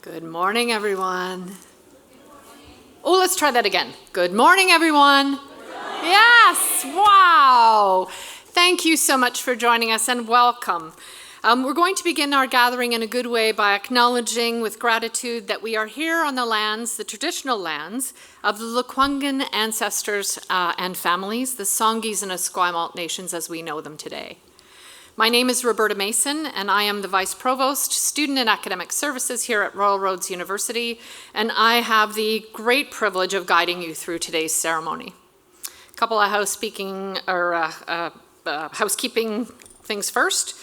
Good morning, everyone. Oh, let's try that again. Good morning, everyone. Yes, wow. Thank you so much for joining us and welcome. We're going to begin our gathering in a good way by acknowledging with gratitude that we are here on the lands, the traditional lands, of the Lekwungen ancestors and families, the Songhees and Esquimalt nations as we know them today. My name is Roberta Mason, and I am the Vice Provost, Student and Academic Services here at Royal Roads University, and I have the great privilege of guiding you through today's ceremony. A couple of housekeeping things first.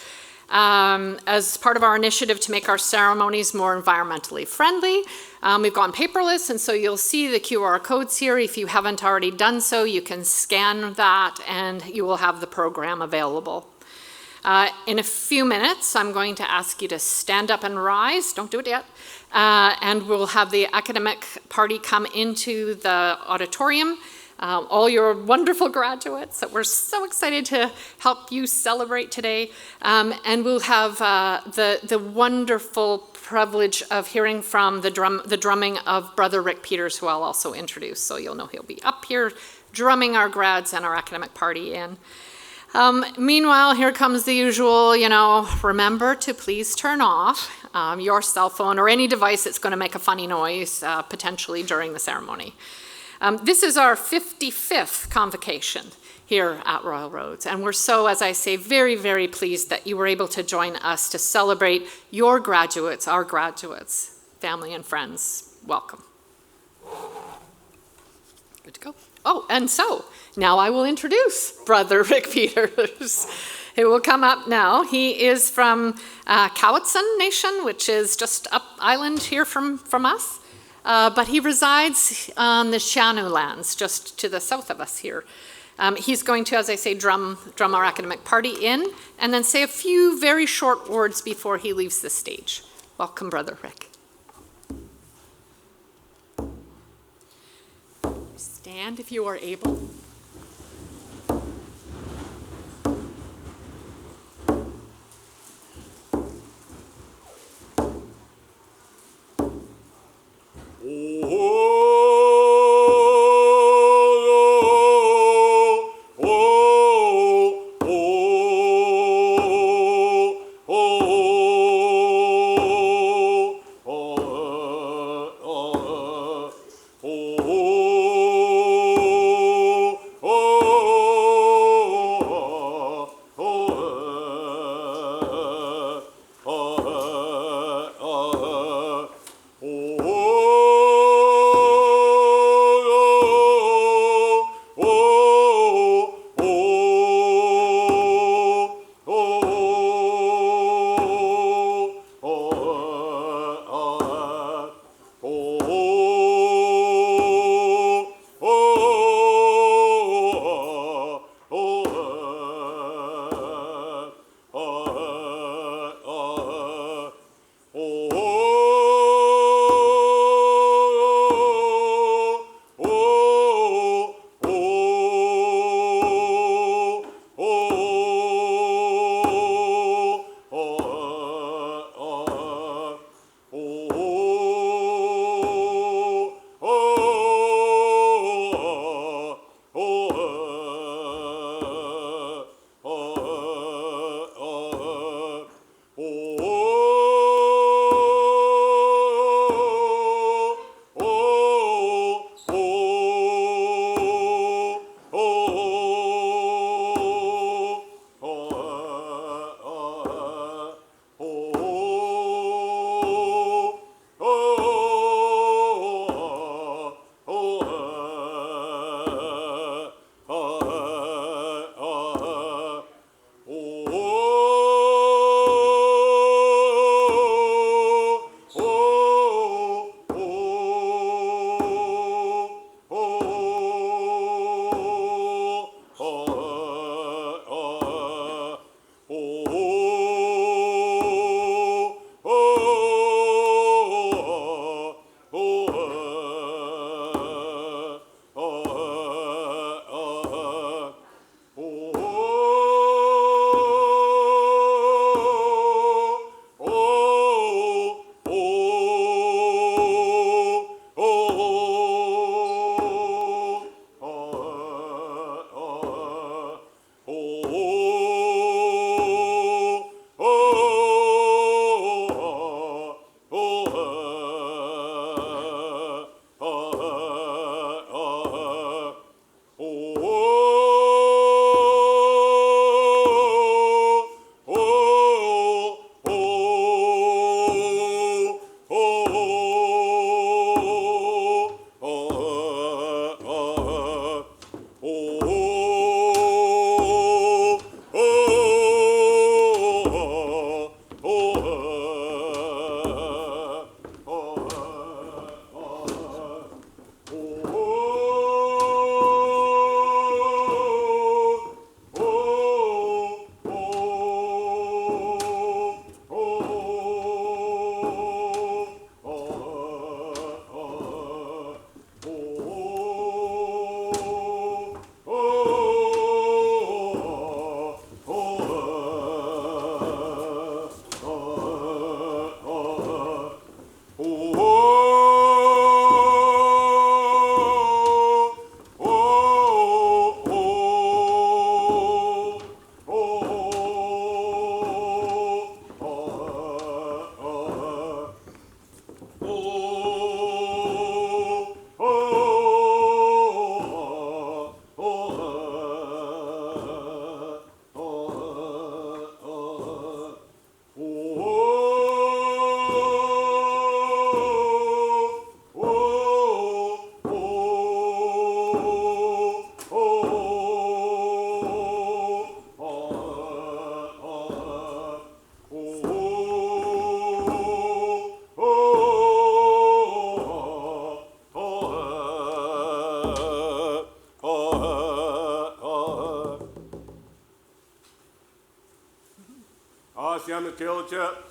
As part of our initiative to make our ceremonies more environmentally friendly, we've gone paperless, and so you'll see the QR codes here. If you haven't already done so, you can scan that, and you will have the program available. In a few minutes, I'm going to ask you to stand up and rise. Don't do it yet. And we'll have the academic party come into the auditorium. All your wonderful graduates that we're so excited to help you celebrate today. And we'll have the wonderful privilege of hearing from the drumming of Brother Rick Peters, who I'll also introduce. So you'll know he'll be up here drumming our grads and our academic party in. Meanwhile, here comes the usual, remember to please turn off your cell phone or any device that's going to make a funny noise potentially during the ceremony. This is our 55th convocation here at Royal Roads, and we're so, as I say, very, very pleased that you were able to join us to celebrate your graduates, our graduates, family and friends. Welcome. Good to go. Oh, and so now I will introduce Brother Rick Peters, who will come up now. He is from Cowichan Nation, which is just up island here from us, but he resides on the Shaanu lands, just to the south of us here. He's going to, as I say, drum our academic party in, and then say a few very short words before he leaves the stage. Welcome, Brother Rick. Stand if you are able.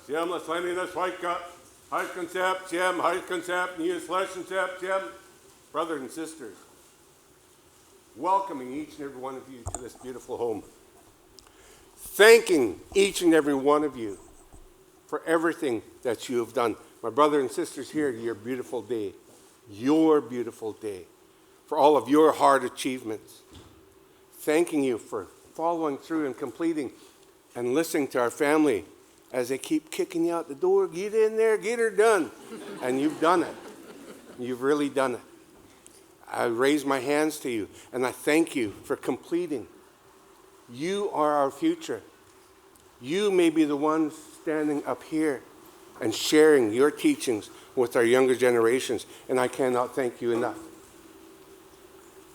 Siem la slanina schweika, high concept, Siem, high concept, new slash concept, Siem. Brothers and sisters, welcoming each and every one of you to this beautiful home. Thanking each and every one of you for everything that you have done. My brothers and sisters here, your beautiful day, for all of your hard achievements. Thanking you for following through and completing and listening to our family as they keep kicking you out the door. Get in there, get her done. And you've done it. You've really done it. I raise my hands to you and I thank you for completing. You are our future. You may be the ones standing up here and sharing your teachings with our younger generations, and I cannot thank you enough.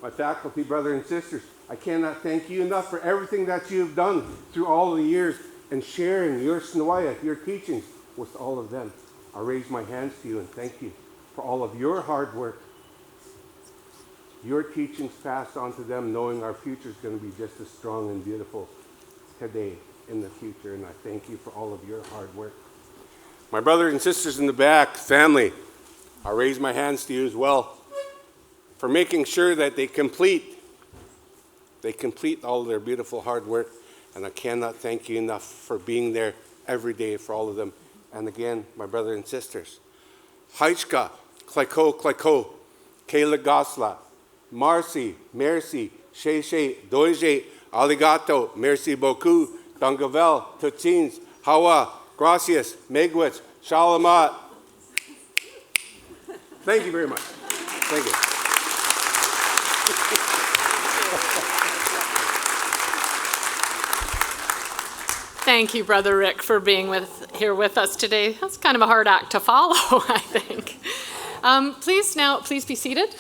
My faculty, brothers and sisters, I cannot thank you enough for everything that you've done through all the years and sharing your snwaya, your teachings with all of them. I raise my hands to you and thank you for all of your hard work. Your teachings passed on to them, knowing our future is going to be just as strong and beautiful today in the future, and I thank you for all of your hard work. My brothers and sisters in the back, family, I raise my hands to you as well for making sure that they complete all of their beautiful hard work, and I cannot thank you enough for being there every day for all of them. And again, my brothers and sisters, Haichka, Kleko, Kayla Gosla, Marcy, Merci, Sheshe, Doije, Aligato, Merci beaucoup, Dangavel, Tutins, Hawa, Gracias, Megwitz, Shalamat. Thank you very much. Thank you. Thank you, Brother Rick, for being here with us today. That's kind of a hard act to follow, I think. Please be seated.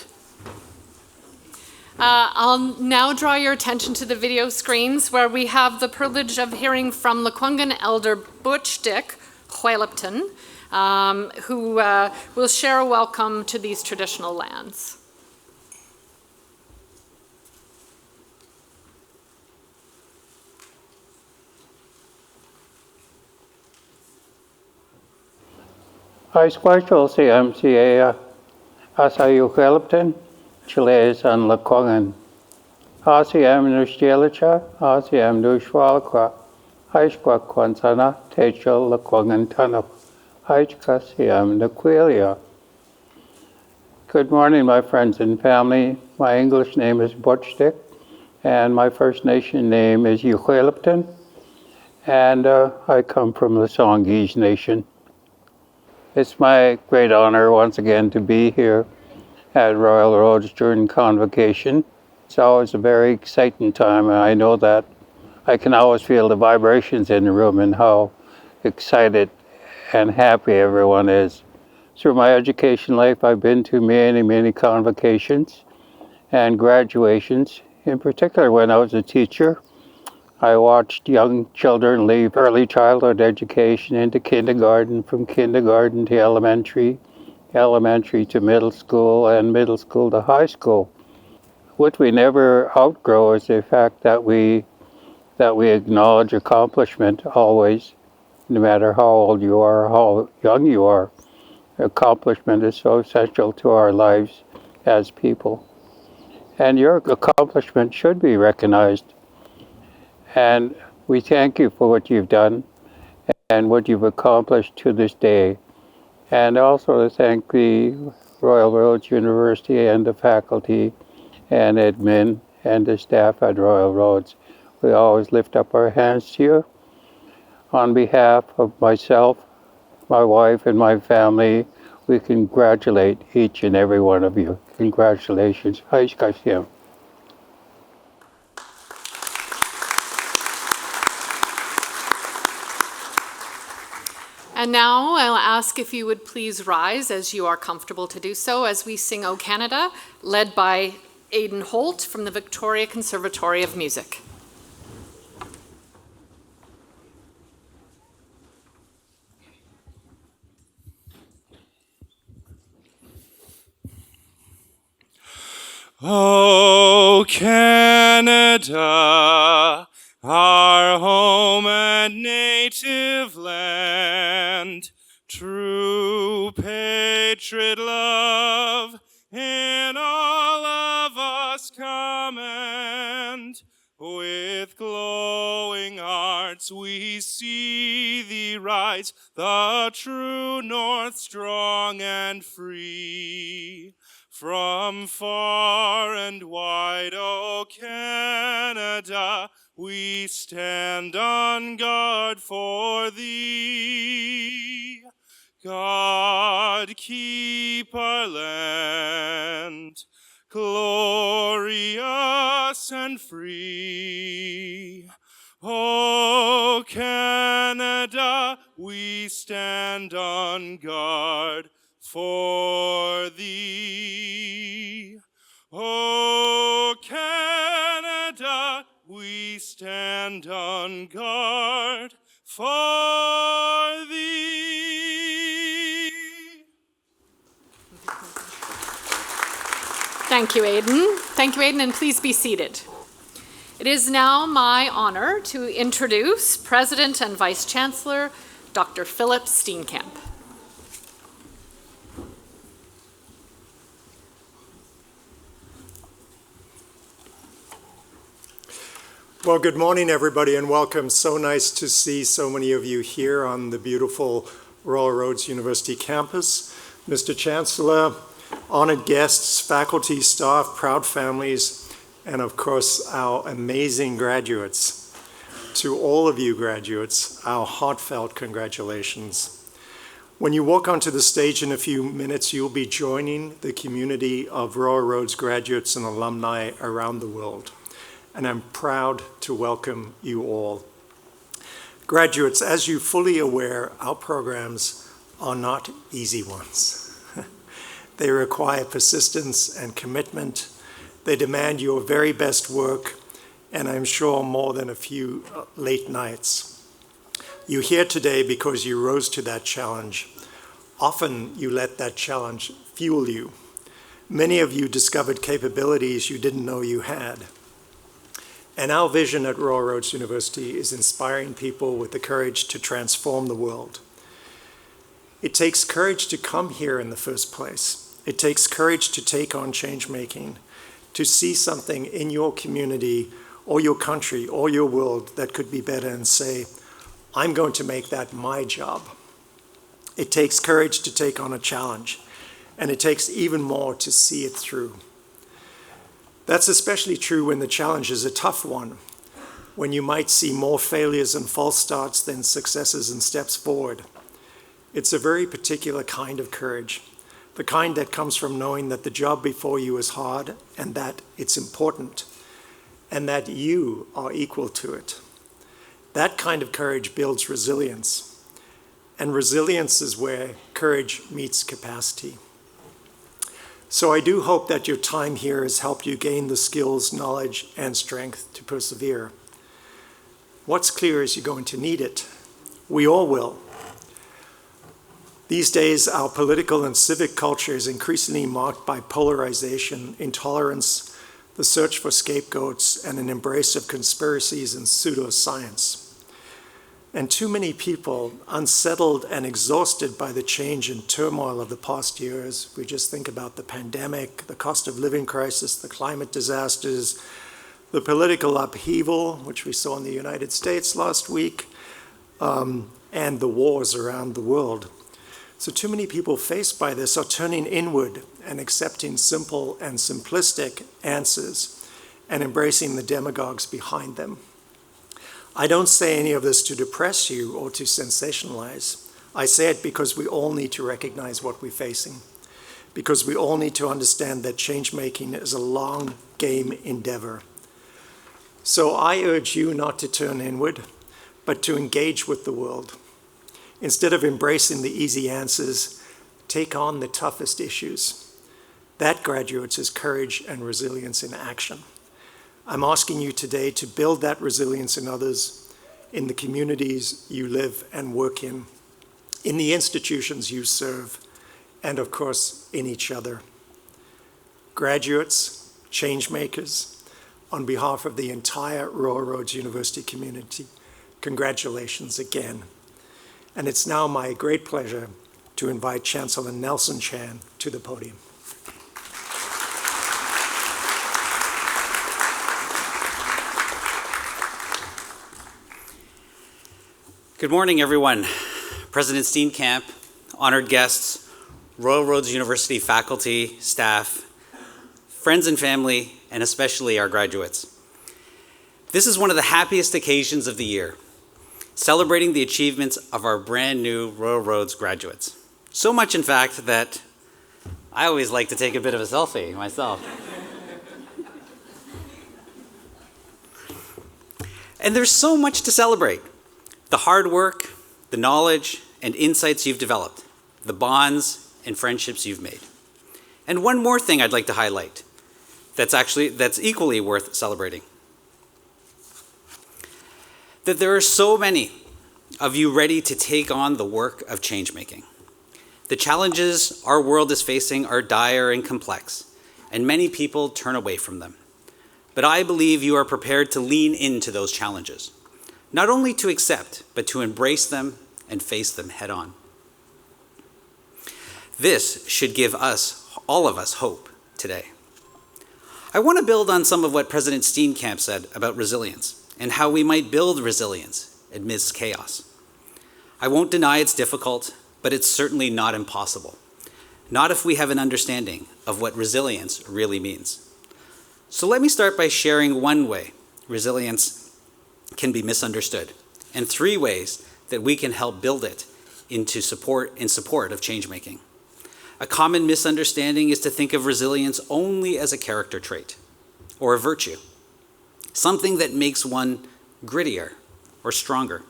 I'll now draw your attention to the video screens where we have the privilege of hearing from Lekwungen Elder Butch Dick Huelipton, who will share a welcome to these traditional lands. I special CMCA Asayu Huelipton, Chiles and Lekwungen. ACM Nushjelicha, ACM Nushwalqua, Haishqua Quansana, Techel Lekwungen Tunup, Haishka CM Nequilia. Good morning, my friends and family. My English name is Butch Dick, and my First Nation name is Uhuelipton, and I come from the Songhees Nation. It's my great honor once again to be here at Royal Roads during Convocation. It's always a very exciting time, and I know that I can always feel the vibrations in the room and how excited and happy everyone is. Through my education life, I've been to many, many convocations and graduations. In particular, when I was a teacher, I watched young children leave early childhood education into kindergarten, from kindergarten to elementary, elementary to middle school and middle school to high school. What we never outgrow is the fact that we acknowledge accomplishment always, no matter how old you are, how young you are. Accomplishment is so essential to our lives as people. And your accomplishment should be recognized. And we thank you for what you've done and what you've accomplished to this day. And also to thank the Royal Roads University and the faculty and admin and the staff at Royal Roads. We always lift up our hands to you. On behalf of myself, my wife, and my family, we congratulate each and every one of you. Congratulations. And now I'll ask if you would please rise as you are comfortable to do so as we sing O Canada, led by Aidan Holt from the Victoria Conservatory of Music. O Canada, our home and native land, true patriot love in all of us command. With glowing hearts we see thee rise, the true north strong and free. From far and wide, O Canada, we stand on guard for thee. God keep our land glorious and free. O Canada, we stand on guard for thee. O Canada, we stand on guard for thee. Thank you, Aidan. Thank you, Aidan, and please be seated. It is now my honor to introduce President and Vice Chancellor, Dr. Philip Steenkamp. Well, good morning, everybody, and welcome. So nice to see so many of you here on the beautiful Royal Roads University campus. Mr. Chancellor, honored guests, faculty, staff, proud families, and of course, our amazing graduates. To all of you graduates, our heartfelt congratulations. When you walk onto the stage in a few minutes, you'll be joining the community of Royal Roads graduates and alumni around the world. And I'm proud to welcome you all. Graduates, as you're fully aware, our programs are not easy ones. They require persistence and commitment. They demand your very best work, and I'm sure more than a few late nights. You're here today because you rose to that challenge. Often you let that challenge fuel you. Many of you discovered capabilities you didn't know you had. And our vision at Royal Roads University is inspiring people with the courage to transform the world. It takes courage to come here in the first place. It takes courage to take on change making, to see something in your community or your country or your world that could be better and say, I'm going to make that my job. It takes courage to take on a challenge, and it takes even more to see it through. That's especially true when the challenge is a tough one, when you might see more failures and false starts than successes and steps forward. It's a very particular kind of courage, the kind that comes from knowing that the job before you is hard and that it's important, and that you are equal to it. That kind of courage builds resilience, and resilience is where courage meets capacity. So I do hope that your time here has helped you gain the skills, knowledge, and strength to persevere. What's clear is you're going to need it. We all will. These days, our political and civic culture is increasingly marked by polarization, intolerance, the search for scapegoats, and an embrace of conspiracies and pseudoscience. And too many people, unsettled and exhausted by the change and turmoil of the past years, we just think about the pandemic, the cost of living crisis, the climate disasters, the political upheaval, which we saw in the United States last week, and the wars around the world. So too many people faced by this are turning inward and accepting simple and simplistic answers and embracing the demagogues behind them. I don't say any of this to depress you or to sensationalize. I say it because we all need to recognize what we're facing, because we all need to understand that change-making is a long game endeavor. So I urge you not to turn inward, but to engage with the world. Instead of embracing the easy answers, take on the toughest issues. That, graduates, is courage and resilience in action. I'm asking you today to build that resilience in others, in the communities you live and work in the institutions you serve, and of course, in each other. Graduates, change makers, on behalf of the entire Royal Roads University community, congratulations again. And it's now my great pleasure to invite Chancellor Nelson Chan to the podium. Good morning, everyone. President Steenkamp, honored guests, Royal Roads University faculty, staff, friends and family, and especially our graduates. This is one of the happiest occasions of the year, celebrating the achievements of our brand new Royal Roads graduates. So much, in fact, that I always like to take a bit of a selfie myself. And there's so much to celebrate. The hard work, the knowledge and insights you've developed, the bonds and friendships you've made. And one more thing I'd like to highlight that's equally worth celebrating. That there are so many of you ready to take on the work of change making. The challenges our world is facing are dire and complex, and many people turn away from them. But I believe you are prepared to lean into those challenges, not only to accept, but to embrace them and face them head on. This should give us, all of us, hope today. I want to build on some of what President Steenkamp said about resilience and how we might build resilience amidst chaos. I won't deny it's difficult, but it's certainly not impossible. Not if we have an understanding of what resilience really means. So let me start by sharing one way resilience can be misunderstood, and 3 ways that we can help build it in support of change making. A common misunderstanding is to think of resilience only as a character trait or a virtue, something that makes one grittier or stronger,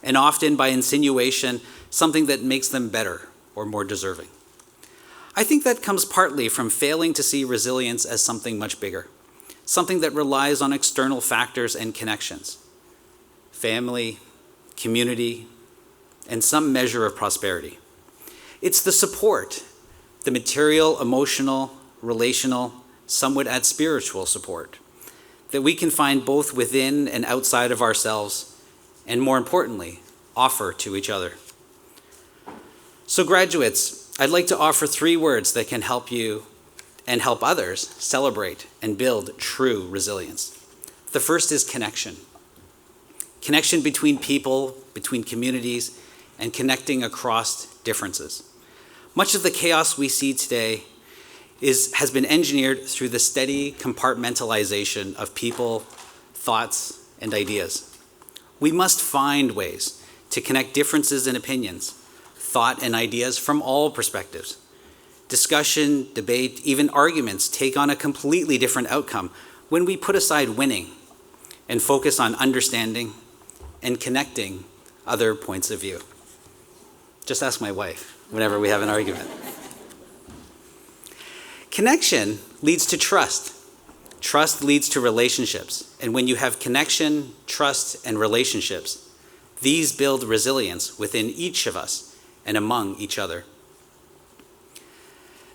and often by insinuation, something that makes them better or more deserving. I think that comes partly from failing to see resilience as something much bigger, something that relies on external factors and connections, family, community, and some measure of prosperity. It's the support, the material, emotional, relational, some would add spiritual support, that we can find both within and outside of ourselves, and more importantly, offer to each other. So graduates, I'd like to offer 3 words that can help you and help others celebrate and build true resilience. The first is connection. Connection between people, between communities, and connecting across differences. Much of the chaos we see today has been engineered through the steady compartmentalization of people, thoughts, and ideas. We must find ways to connect differences in opinions, thought, and ideas from all perspectives. Discussion, debate, even arguments take on a completely different outcome when we put aside winning and focus on understanding and connecting other points of view. Just ask my wife whenever we have an argument. Connection leads to trust. Trust leads to relationships. And when you have connection, trust, and relationships, these build resilience within each of us and among each other.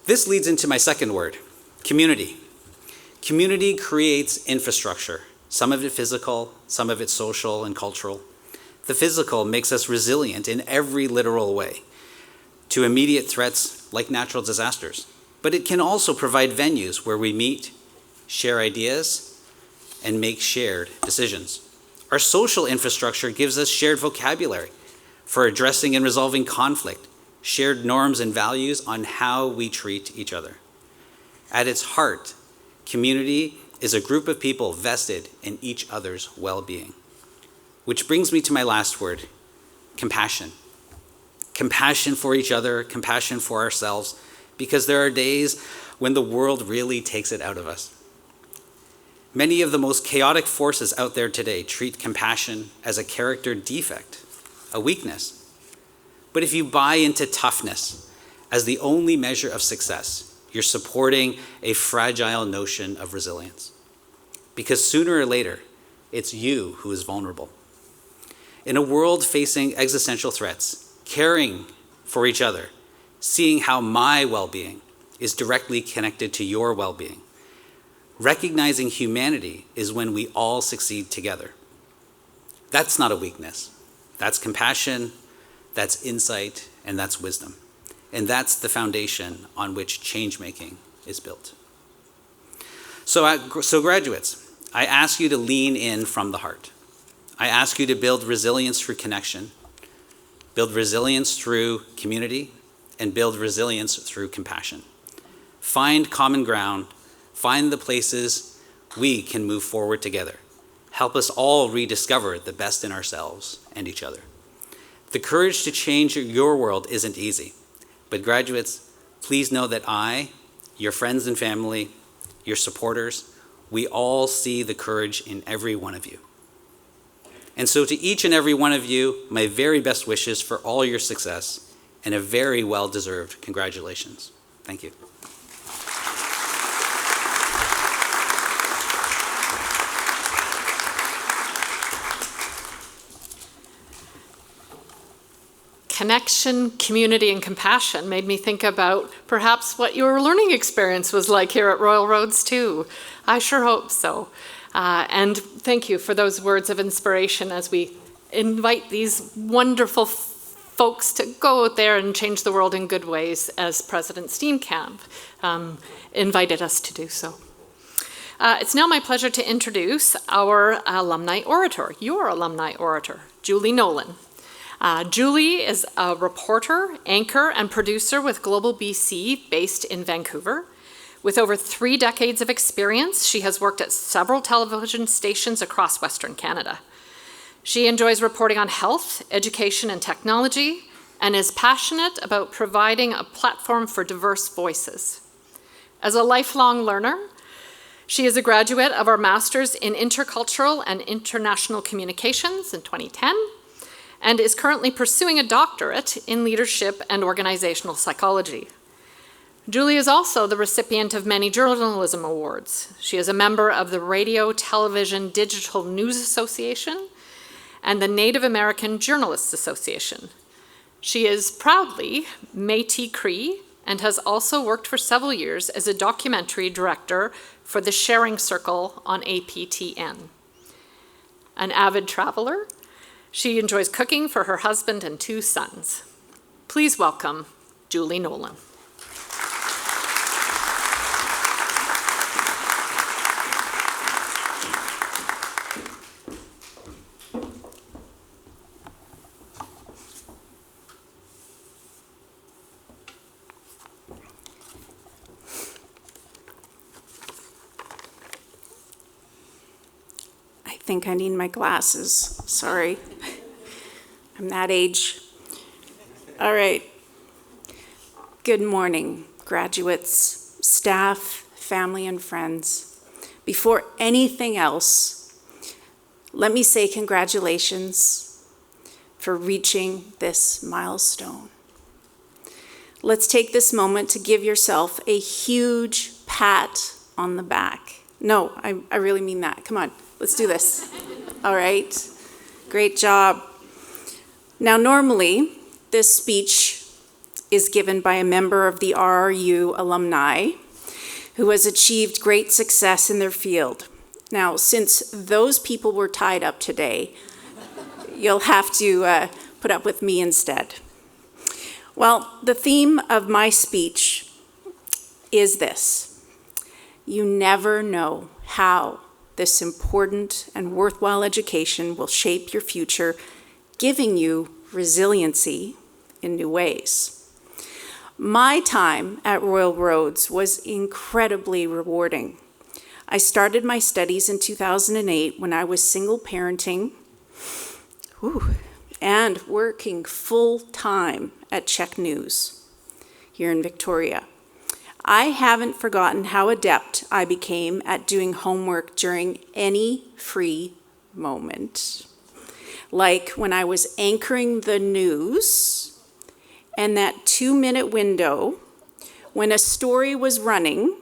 This leads into my second word, community. Community creates infrastructure, some of it physical, some of it social and cultural. The physical makes us resilient in every literal way to immediate threats like natural disasters, but it can also provide venues where we meet, share ideas, and make shared decisions. Our social infrastructure gives us shared vocabulary for addressing and resolving conflict, shared norms and values on how we treat each other. At its heart, community is a group of people vested in each other's well-being. Which brings me to my last word, compassion. Compassion for each other, compassion for ourselves, because there are days when the world really takes it out of us. Many of the most chaotic forces out there today treat compassion as a character defect, a weakness. But if you buy into toughness as the only measure of success, you're supporting a fragile notion of resilience. Because sooner or later, it's you who is vulnerable. In a world facing existential threats, caring for each other, seeing how my well-being is directly connected to your well-being, recognizing humanity is when we all succeed together. That's not a weakness. That's compassion, that's insight, and that's wisdom. And that's the foundation on which change-making is built. So graduates, I ask you to lean in from the heart. I ask you to build resilience through connection, build resilience through community, and build resilience through compassion. Find common ground, find the places we can move forward together. Help us all rediscover the best in ourselves and each other. The courage to change your world isn't easy, but graduates, please know that I, your friends and family, your supporters, we all see the courage in every one of you. And so to each and every one of you, my very best wishes for all your success and a very well-deserved congratulations. Thank you. Connection, community, and compassion made me think about perhaps what your learning experience was like here at Royal Roads too. I sure hope so. And thank you for those words of inspiration as we invite these wonderful folks to go out there and change the world in good ways, as President Steenkamp invited us to do so. It's now my pleasure to introduce our alumni orator, your alumni orator, Julie Nolin. Julie is a reporter, anchor, and producer with Global BC, based in Vancouver. With over 3 decades of experience, she has worked at several television stations across Western Canada. She enjoys reporting on health, education, and technology, and is passionate about providing a platform for diverse voices. As a lifelong learner, she is a graduate of our Master's in Intercultural and International Communications in 2010, and is currently pursuing a doctorate in leadership and organizational psychology. Julie is also the recipient of many journalism awards. She is a member of the Radio, Television, Digital News Association and the Native American Journalists Association. She is proudly Métis Cree and has also worked for several years as a documentary director for the Sharing Circle on APTN. An avid traveler, she enjoys cooking for her husband and 2 sons. Please welcome Julie Nolin. I think I need my glasses. Sorry. I'm that age. All right. Good morning, graduates, staff, family, and friends. Before anything else, let me say congratulations for reaching this milestone. Let's take this moment to give yourself a huge pat on the back. No, I really mean that. Come on. Let's do this. All right. Great job. Now, normally, this speech is given by a member of the RRU alumni who has achieved great success in their field. Now, since those people were tied up today, you'll have to put up with me instead. Well, the theme of my speech is this: you never know how this important and worthwhile education will shape your future, giving you resiliency in new ways. My time at Royal Roads was incredibly rewarding. I started my studies in 2008 when I was single parenting and working full-time at Czech News here in Victoria. I haven't forgotten how adept I became at doing homework during any free moment. Like when I was anchoring the news, and that 2-minute window when a story was running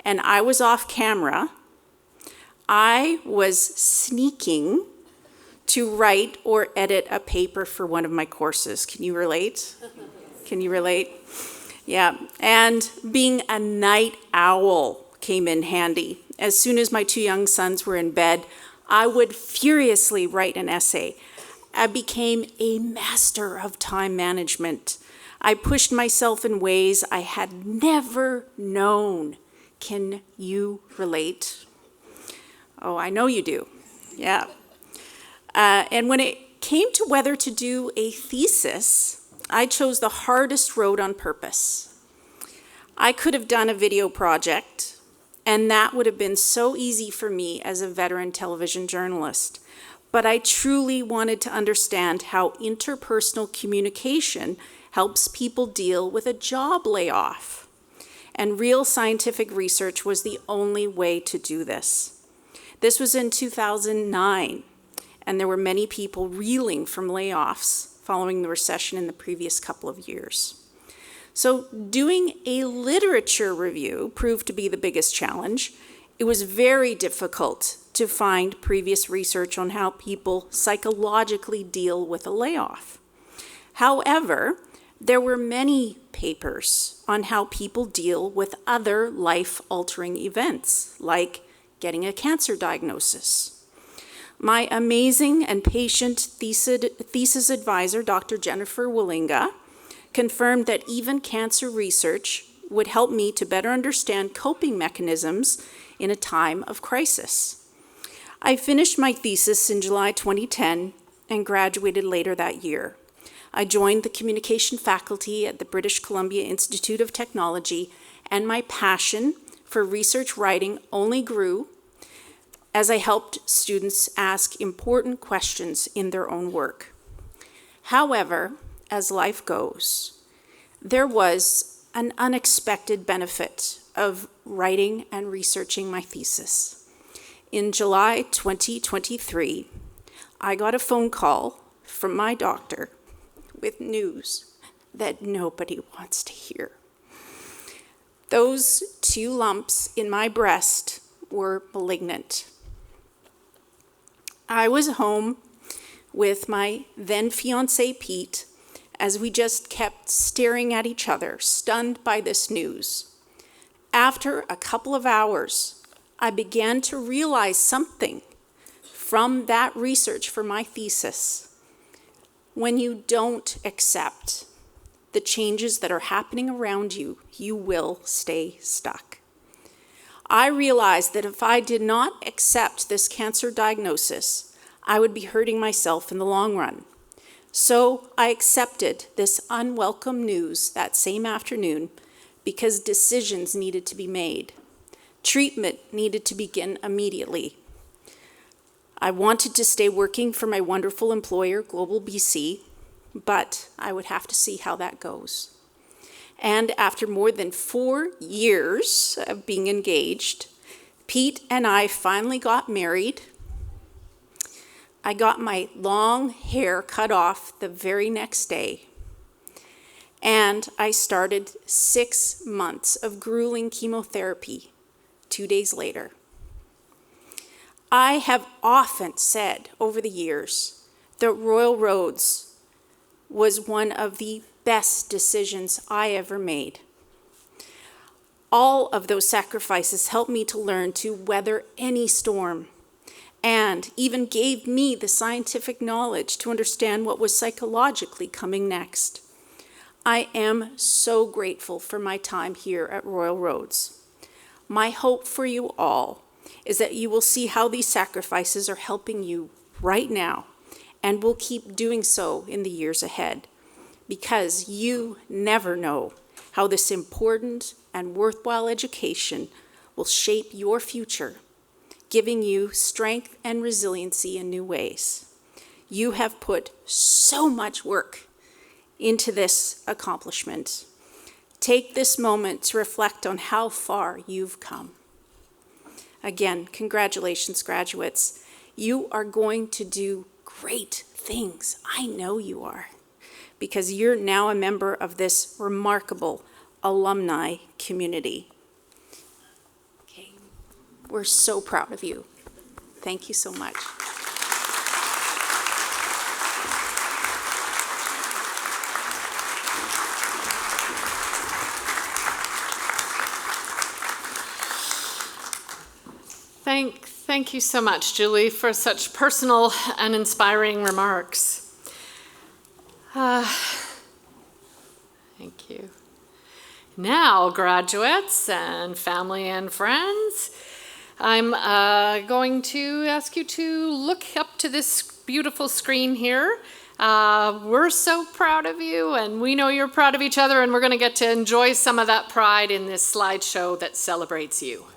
and I was off camera, I was sneaking to write or edit a paper for one of my courses. Can you relate? Can you relate? Yeah, and being a night owl came in handy. As soon as my 2 young sons were in bed, I would furiously write an essay. I became a master of time management. I pushed myself in ways I had never known. Can you relate? Oh, I know you do. Yeah. And when it came to whether to do a thesis, I chose the hardest road on purpose. I could have done a video project, and that would have been so easy for me as a veteran television journalist. But I truly wanted to understand how interpersonal communication helps people deal with a job layoff. And real scientific research was the only way to do this. This was in 2009, and there were many people reeling from layoffs following the recession in the previous couple of years. So doing a literature review proved to be the biggest challenge. It was very difficult to find previous research on how people psychologically deal with a layoff. However, there were many papers on how people deal with other life-altering events, like getting a cancer diagnosis. My amazing and patient thesis advisor, Dr. Jennifer Willinga, confirmed that even cancer research would help me to better understand coping mechanisms in a time of crisis. I finished my thesis in July 2010 and graduated later that year. I joined the communication faculty at the British Columbia Institute of Technology, and my passion for research writing only grew as I helped students ask important questions in their own work. However, as life goes, there was an unexpected benefit of writing and researching my thesis. In July 2023, I got a phone call from my doctor with news that nobody wants to hear. Those 2 lumps in my breast were malignant. I was home with my then fiance Pete as we just kept staring at each other, stunned by this news. After a couple of hours, I began to realize something from that research for my thesis. When you don't accept the changes that are happening around you, you will stay stuck. I realized that if I did not accept this cancer diagnosis, I would be hurting myself in the long run. So I accepted this unwelcome news that same afternoon because decisions needed to be made. Treatment needed to begin immediately. I wanted to stay working for my wonderful employer, Global BC, but I would have to see how that goes. And after more than 4 years of being engaged, Pete and I finally got married. I got my long hair cut off the very next day. And I started 6 months of grueling chemotherapy 2 days later. I have often said over the years that Royal Roads was one of the best decisions I ever made. All of those sacrifices helped me to learn to weather any storm, and even gave me the scientific knowledge to understand what was psychologically coming next. I am so grateful for my time here at Royal Roads. My hope for you all is that you will see how these sacrifices are helping you right now and will keep doing so in the years ahead, because you never know how this important and worthwhile education will shape your future, giving you strength and resiliency in new ways. You have put so much work into this accomplishment. Take this moment to reflect on how far you've come. Again, congratulations, graduates. You are going to do great things. I know you are, because you're now a member of this remarkable alumni community. Okay. We're so proud of you. Thank you so much. Thank you so much, Julie, for such personal and inspiring remarks. Thank you. Now, graduates and family and friends, I'm going to ask you to look up to this beautiful screen here. We're so proud of you, and we know you're proud of each other, and we're going to get to enjoy some of that pride in this slideshow that celebrates you.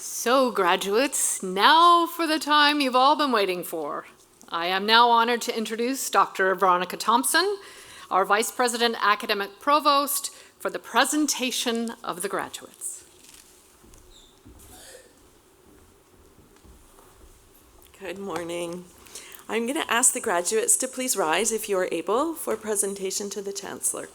So, graduates, now for the time you've all been waiting for. I am now honored to introduce Dr. Veronica Thompson, our Vice President Academic Provost, for the presentation of the graduates. Good morning. I'm going to ask the graduates to please rise, if you are able, for presentation to the Chancellor.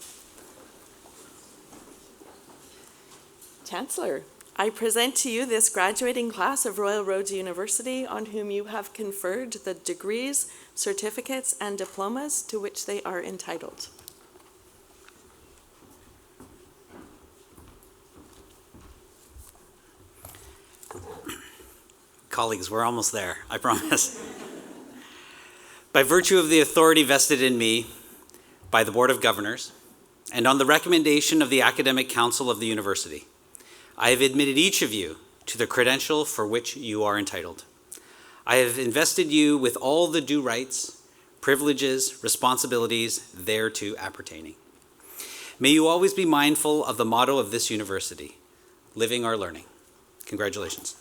Chancellor, I present to you this graduating class of Royal Roads University on whom you have conferred the degrees, certificates, and diplomas to which they are entitled. Colleagues, we're almost there, I promise. By virtue of the authority vested in me by the Board of Governors, and on the recommendation of the Academic Council of the University, I have admitted each of you to the credential for which you are entitled. I have invested you with all the due rights, privileges, responsibilities thereto appertaining. May you always be mindful of the motto of this university, living or learning. Congratulations.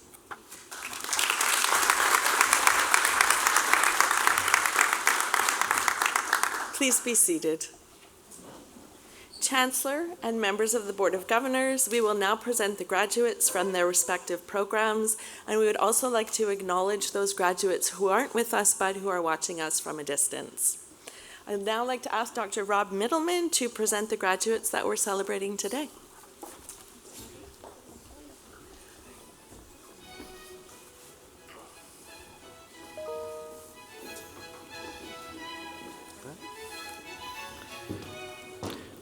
Please be seated. Chancellor and members of the Board of Governors, we will now present the graduates from their respective programs, and we would also like to acknowledge those graduates who aren't with us but who are watching us from a distance. I'd now like to ask Dr. Rob Middleman to present the graduates that we're celebrating today.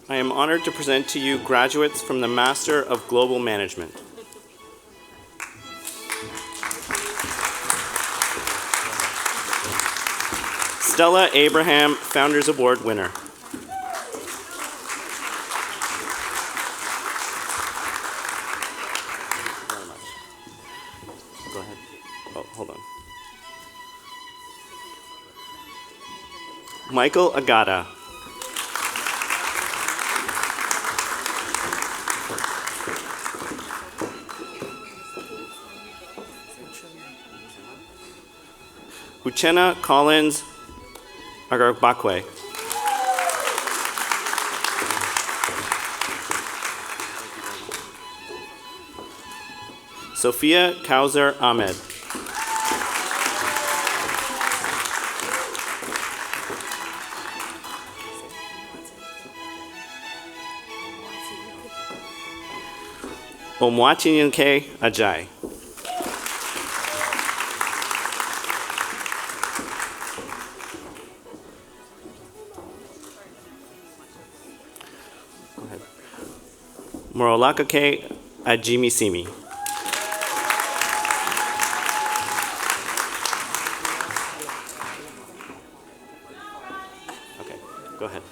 I am honored to present to you graduates from the Master of Global Management. Stella Abraham, Founders Award winner. Go ahead. Oh, hold on. Michael Agata. Uchenna Collins Agarbakwe. Sophia Kauser Ahmed. Omwachinyanke Ajay. Morolakake Ajimisimi. Okay, go ahead.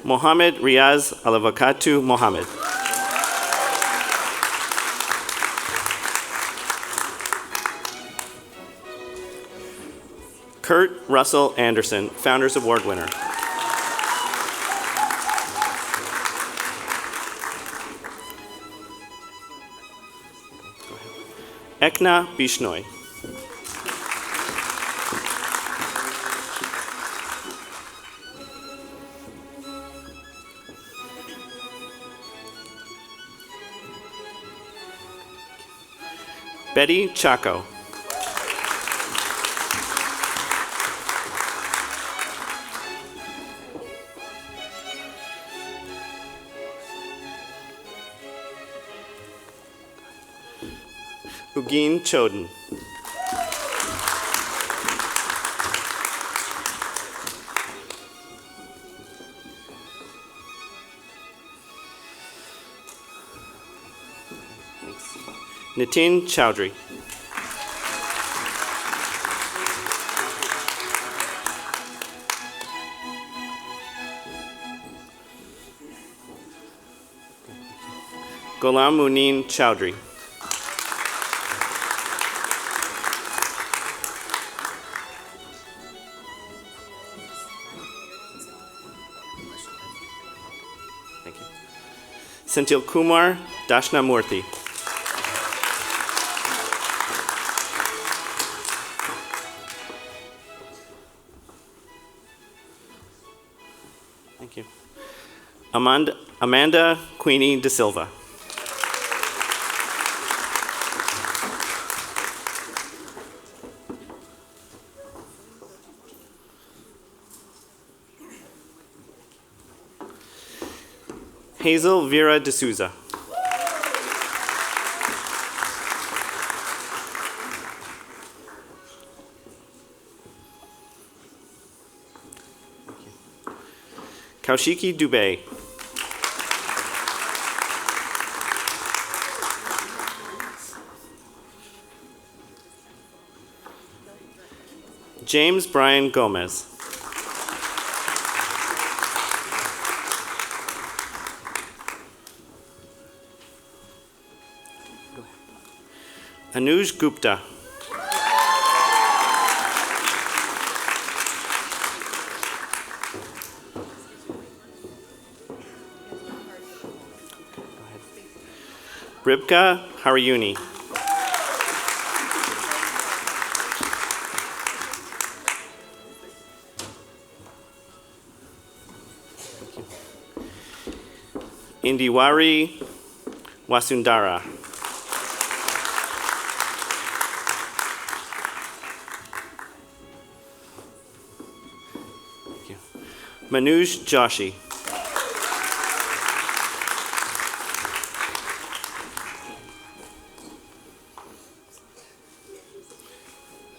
Mohammed Riaz Alavakatu Mohammed. Kurt Russell Anderson, Founders Award winner. Ekna Bishnoi. Betty Chaco. Ugin Choden. Nitin Chowdhury. Ghulam Munin Chowdhury. Thank you. Senthil Kumar Dashnamurthy. Thank you. Amanda Queenie De Silva. Hazel Vera D'Souza. Kaushiki Dubey. James Brian Gomez. Anuj Gupta. Ribka Harayuni. Indiwari Wasundara. Thank you. Manuj Joshi.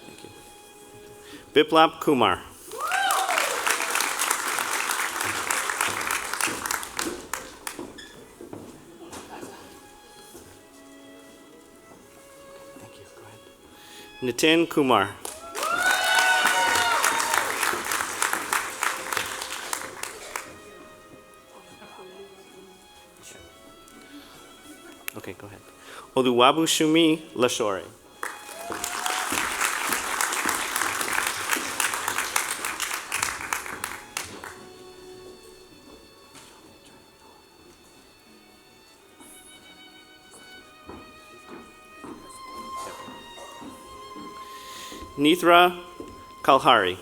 Thank you. Biplap Kumar. Nitin Kumar. Okay, go ahead. Oluwabushumi Lashore. Nithra Kalhari.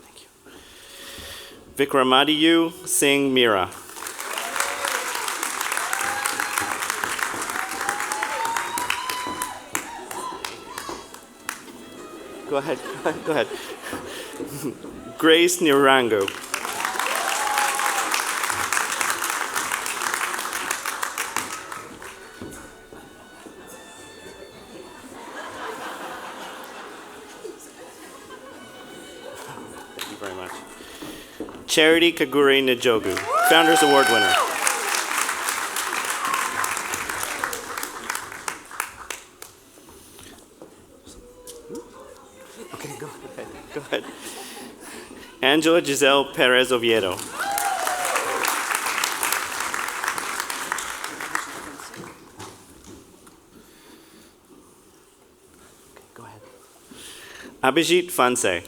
Thank you. Vikramadiyu Singh Mira. Go ahead, go ahead. Grace Nirango. Very much. Charity Kagure Njogu, Founders Award winner. Okay, go ahead. Go ahead. Angela Giselle Perez Oviedo. Okay, go ahead. Abhijit Fanse.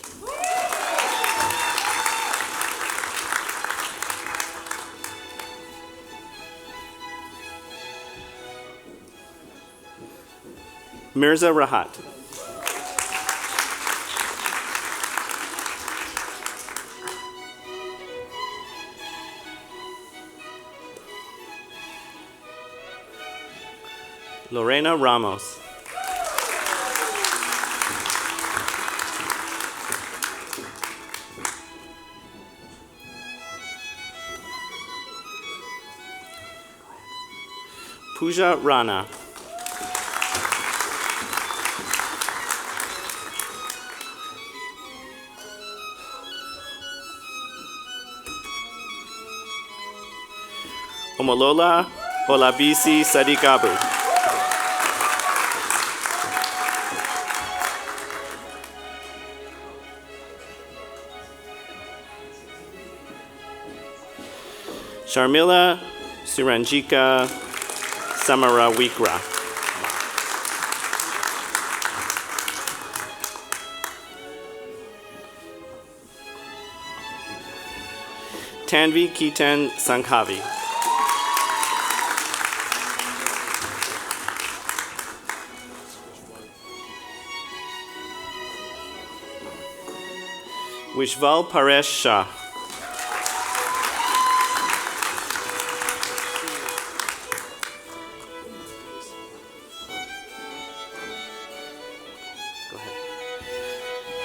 Mirza Rahat. Lorena Ramos. Pooja Rana. Omolola Olabisi Sadiq Abu. Sharmila Suranjika Samarawikra. Tanvi Ketan Sanghavi. Wishval Paresh Shah. Go ahead.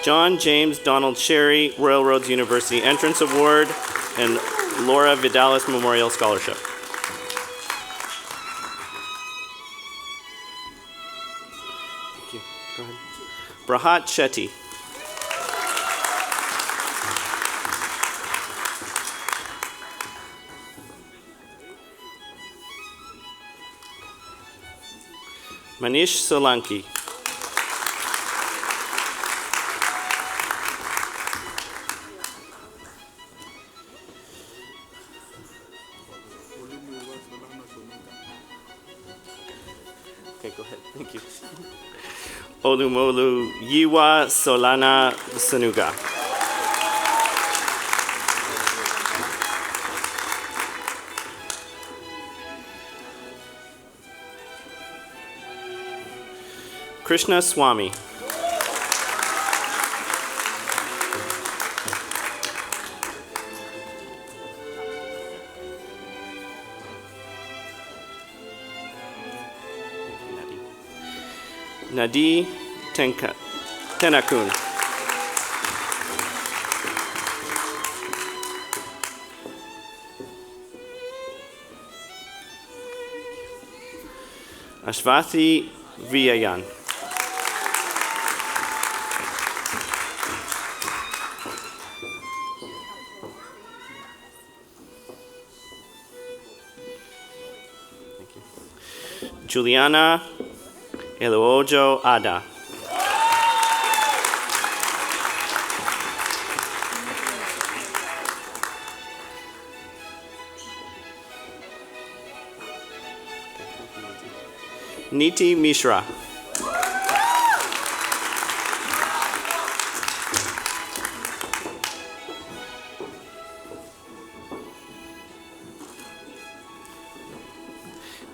John James Donald Sherry, Royal Roads University Entrance Award, and Laura Vidalis Memorial Scholarship. Thank you. Go ahead. Brahat Shetty. Manish Solanki. Okay, go ahead. Thank you. Olumolu Yiwa Solana Sanuga. Krishna Swami. Nadi Tenakun. Ashvathi Viyayan. Juliana Eluojo Ada. Niti Mishra.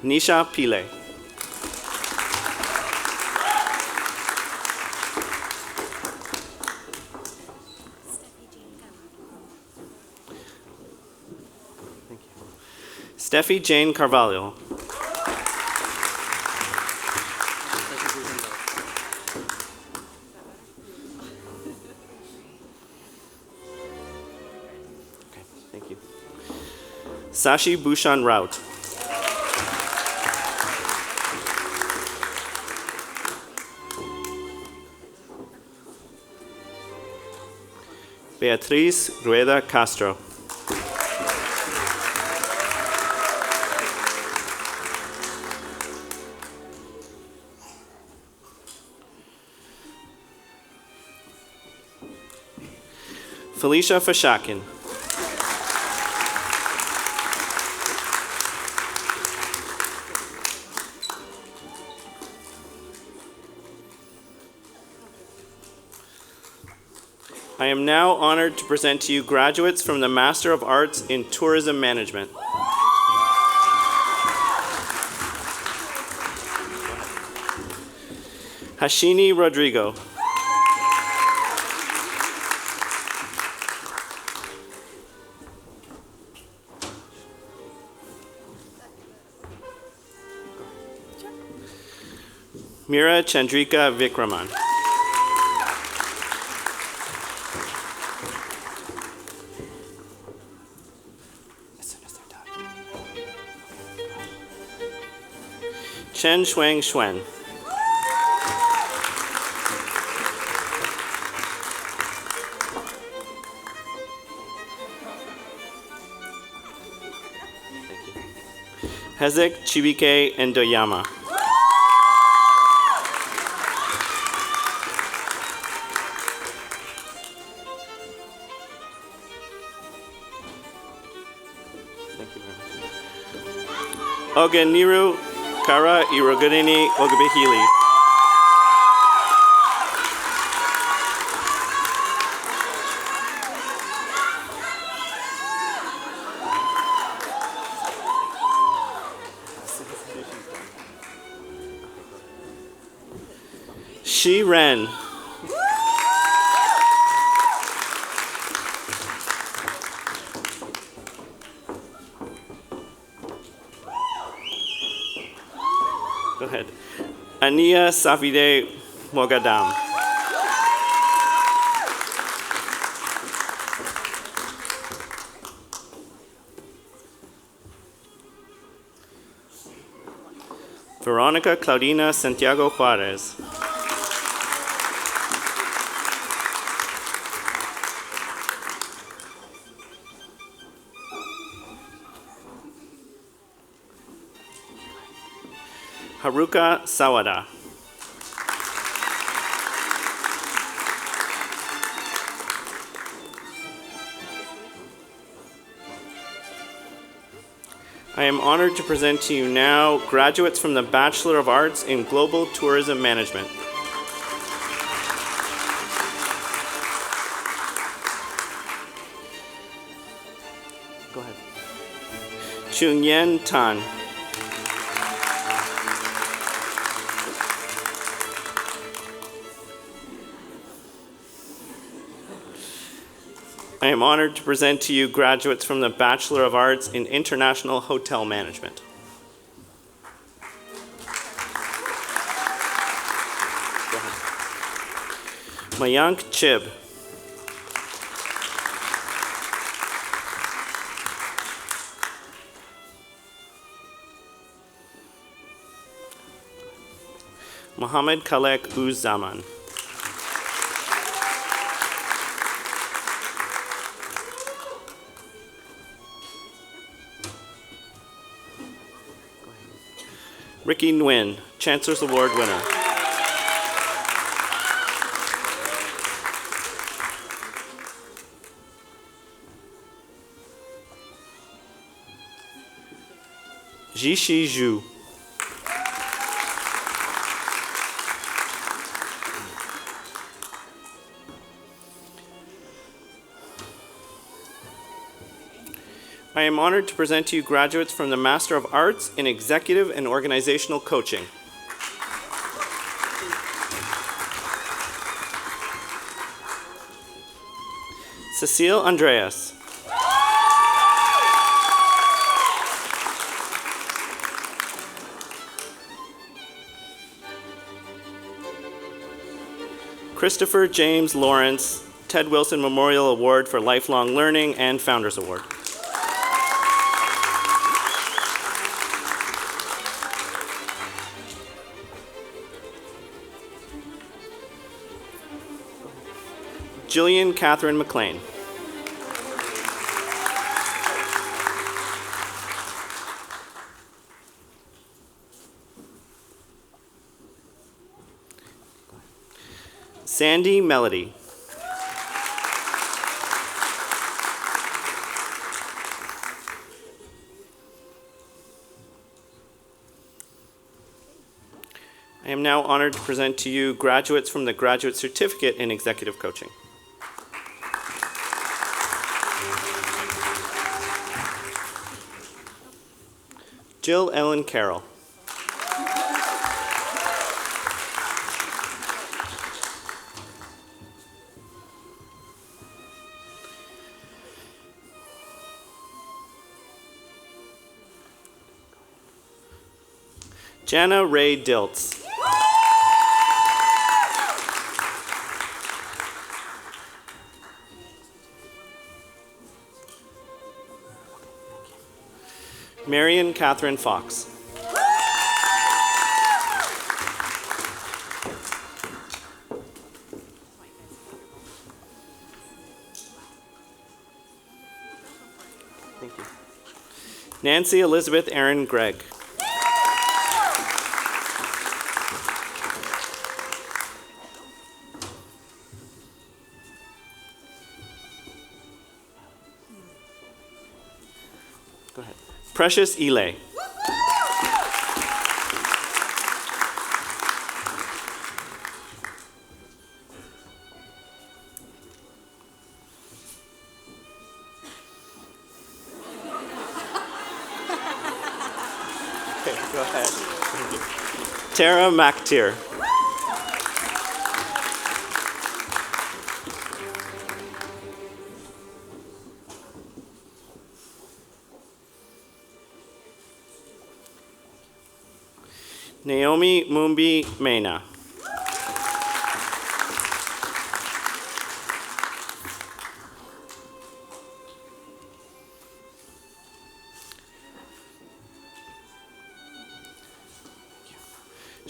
Nisha Pile. Steffi Jane Carvalho. Okay, thank you. Sashi Bhushan Raut. Beatriz Rueda Castro. Felicia Fashakin. I am now honored to present to you graduates from the Master of Arts in Tourism Management. Hashini Rodrigo. Mira Chandrika Vikraman. Chen Shuang Xuan. Hezek Chibike Endoyama. Oganiru Kara Irogadini Ogabihili. Shi Ren. Go ahead. Ania Safide Mogadam. Veronica Claudina Santiago Juarez. Haruka Sawada. I am honored to present to you now graduates from the Bachelor of Arts in Global Tourism Management. Go ahead. Chung Yen Tan. I am honored to present to you graduates from the Bachelor of Arts in International Hotel Management. Mayank Chib. Mohammed Kalek Uz Zaman. Ricky Nguyen, Chancellor's Award winner. Jishi Zhu. I am honored to present to you graduates from the Master of Arts in Executive and Organizational Coaching. Cecile Andreas. Christopher James Lawrence, Ted Wilson Memorial Award for Lifelong Learning and Founders Award. Jillian Catherine McLean. Sandy Melody. I am now honored to present to you graduates from the Graduate Certificate in Executive Coaching. Jill Ellen Carroll. Jana Ray Diltz. Marion Catherine Fox. Thank you. Nancy Elizabeth Aaron Gregg. Go ahead. Precious Elay. Okay, go ahead. Tara McTeer. Naomi Mumbi Mena.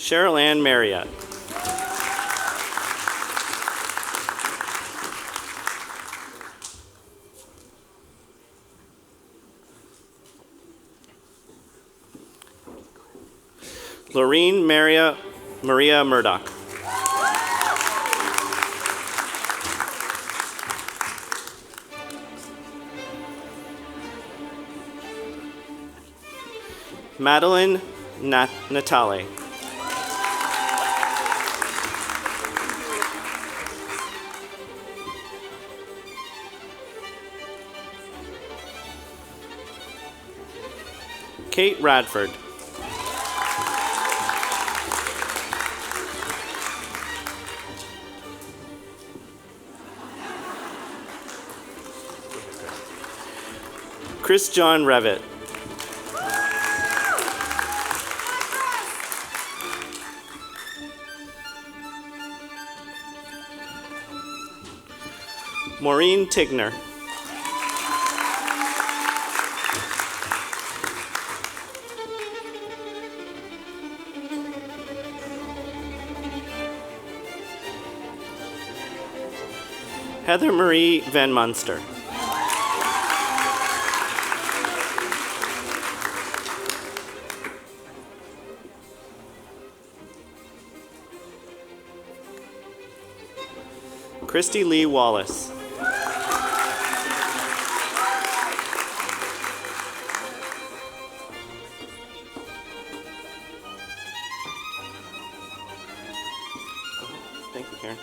Cheryl Ann Marriott. Lorene Maria Murdoch. Madeline Natale. Kate Radford. Chris John Revitt. Maureen Tigner. Heather Marie Van Munster. Christy Lee Wallace. Thank you, Karen.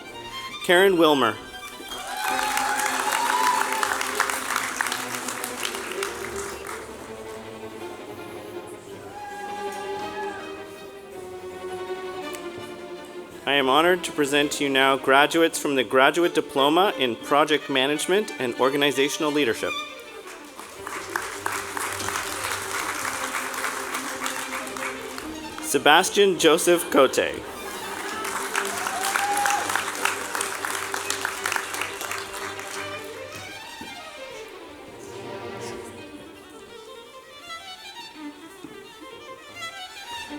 Karen Wilmer. I am honored to present to you now graduates from the Graduate Diploma in Project Management and Organizational Leadership. Sebastian Joseph Cote.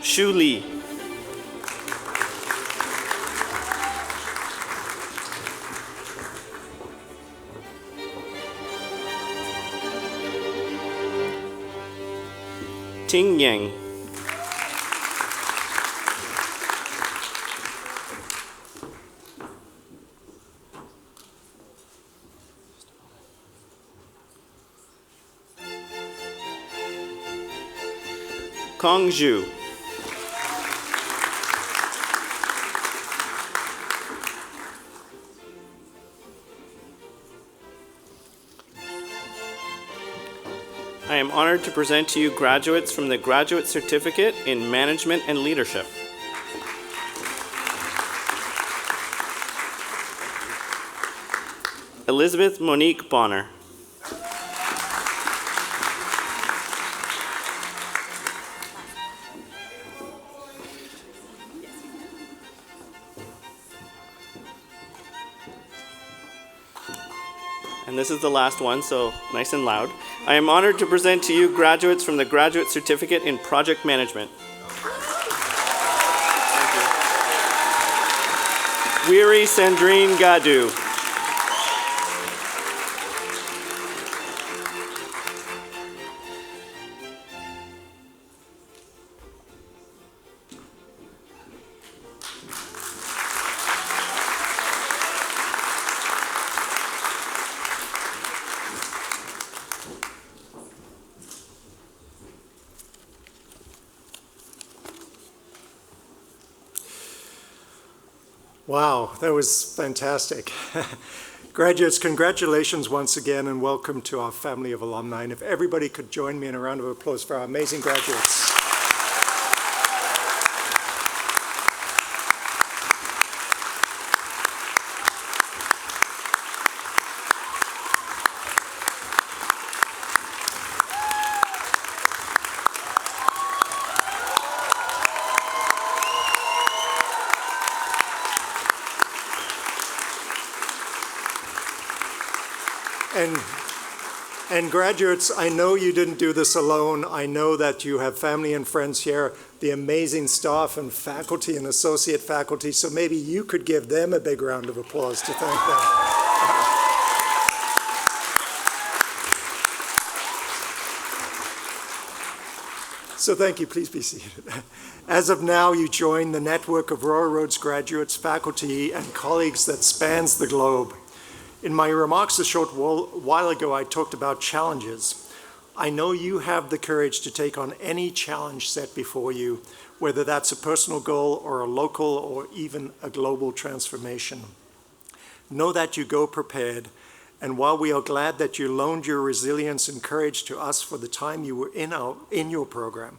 Shu Lee. Ting Yang. Kong Zhu. I am honored to present to you graduates from the Graduate Certificate in Management and Leadership. Elizabeth Monique Bonner. And this is the last one, so nice and loud. I am honored to present to you graduates from the Graduate Certificate in Project Management. Thank you. Weary Sandrine Gadu. Wow, that was fantastic. Graduates, congratulations once again and welcome to our family of alumni. And if everybody could join me in a round of applause for our amazing graduates. And graduates, I know you didn't do this alone. I know that you have family and friends here, the amazing staff and faculty and associate faculty, so maybe you could give them a big round of applause to thank them. So thank you, please be seated. As of now, you join the network of Royal Roads graduates, faculty, and colleagues that spans the globe. In my remarks a short while ago, I talked about challenges. I know you have the courage to take on any challenge set before you, whether that's a personal goal or a local or even a global transformation. Know that you go prepared, and while we are glad that you loaned your resilience and courage to us for the time you were in your program,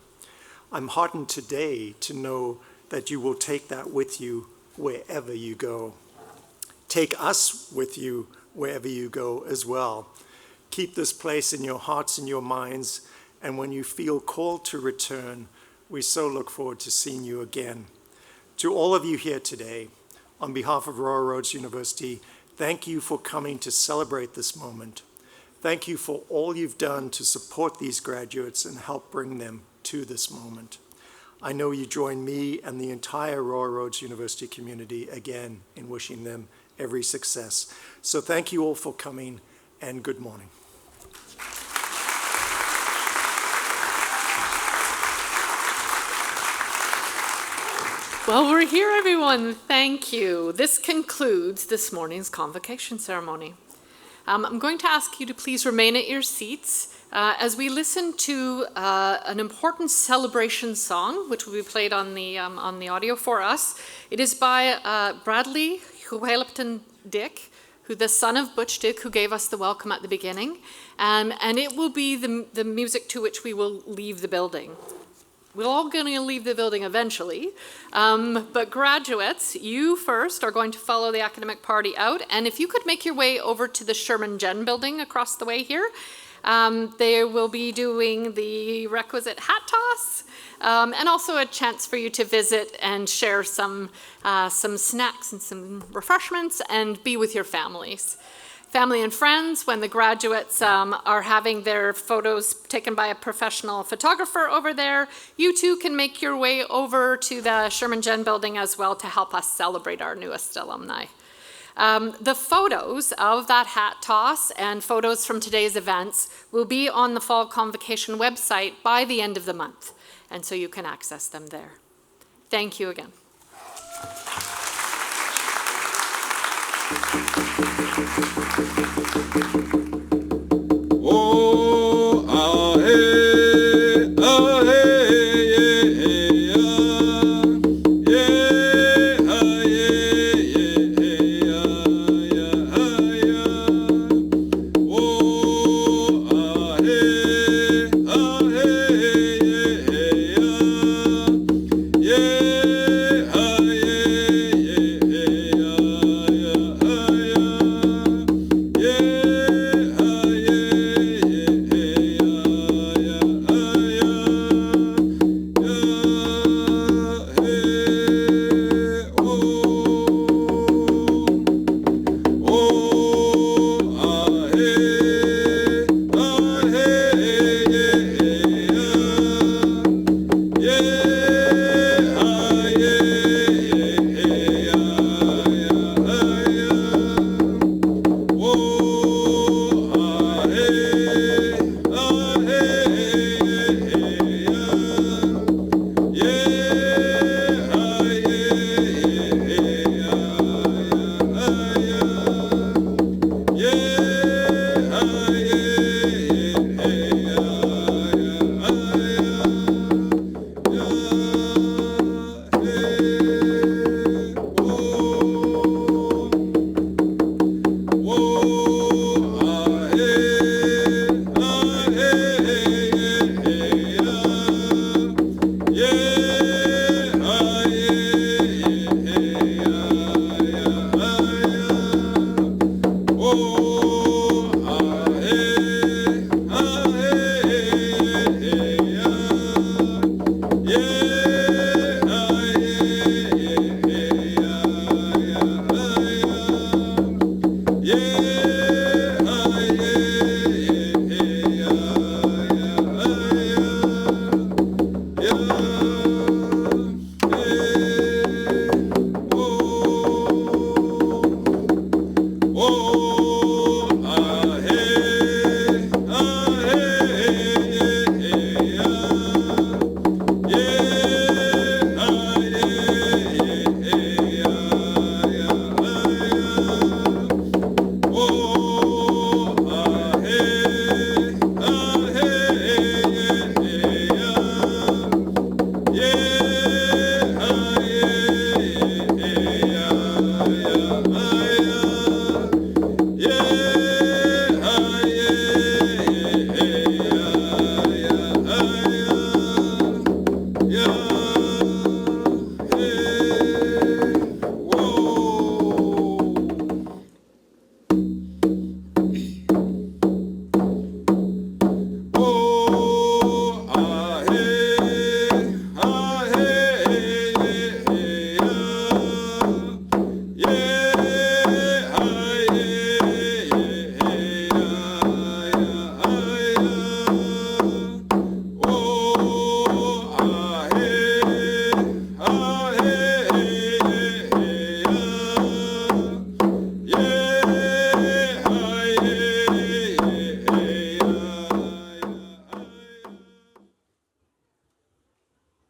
I'm heartened today to know that you will take that with you wherever you go. Take us with you wherever you go as well. Keep this place in your hearts and your minds, and when you feel called to return, we so look forward to seeing you again. To all of you here today, on behalf of Royal Roads University, thank you for coming to celebrate this moment. Thank you for all you've done to support these graduates and help bring them to this moment. I know you join me and the entire Royal Roads University community again in wishing them every success. So thank you all for coming, and good morning. Well, we're here, everyone. Thank you. This concludes this morning's convocation ceremony. I'm going to ask you to please remain at your seats as we listen to an important celebration song, which will be played on the audio for us. It is by Bradley Huelipton Dick, who the son of Butch Dick, who gave us the welcome at the beginning, and it will be the music to which we will leave the building. We're all going to leave the building eventually, but graduates, you first are going to follow the academic party out, and if you could make your way over to the Sherman Gen building across the way here, they will be doing the requisite hat toss, and also a chance for you to visit and share some snacks and some refreshments and be with your families. Family and friends, when the graduates are having their photos taken by a professional photographer over there, you too can make your way over to the Sherman Gen building as well to help us celebrate our newest alumni. The photos of that hat toss and photos from today's events will be on the Fall Convocation website by the end of the month, and so you can access them there. Thank you again. Oh, ah, hey, ah, hey, yeah, yeah, yeah, ah, yeah, yeah, yeah, oh, ah, hey, ah, hey, yeah, yeah, ah, oh,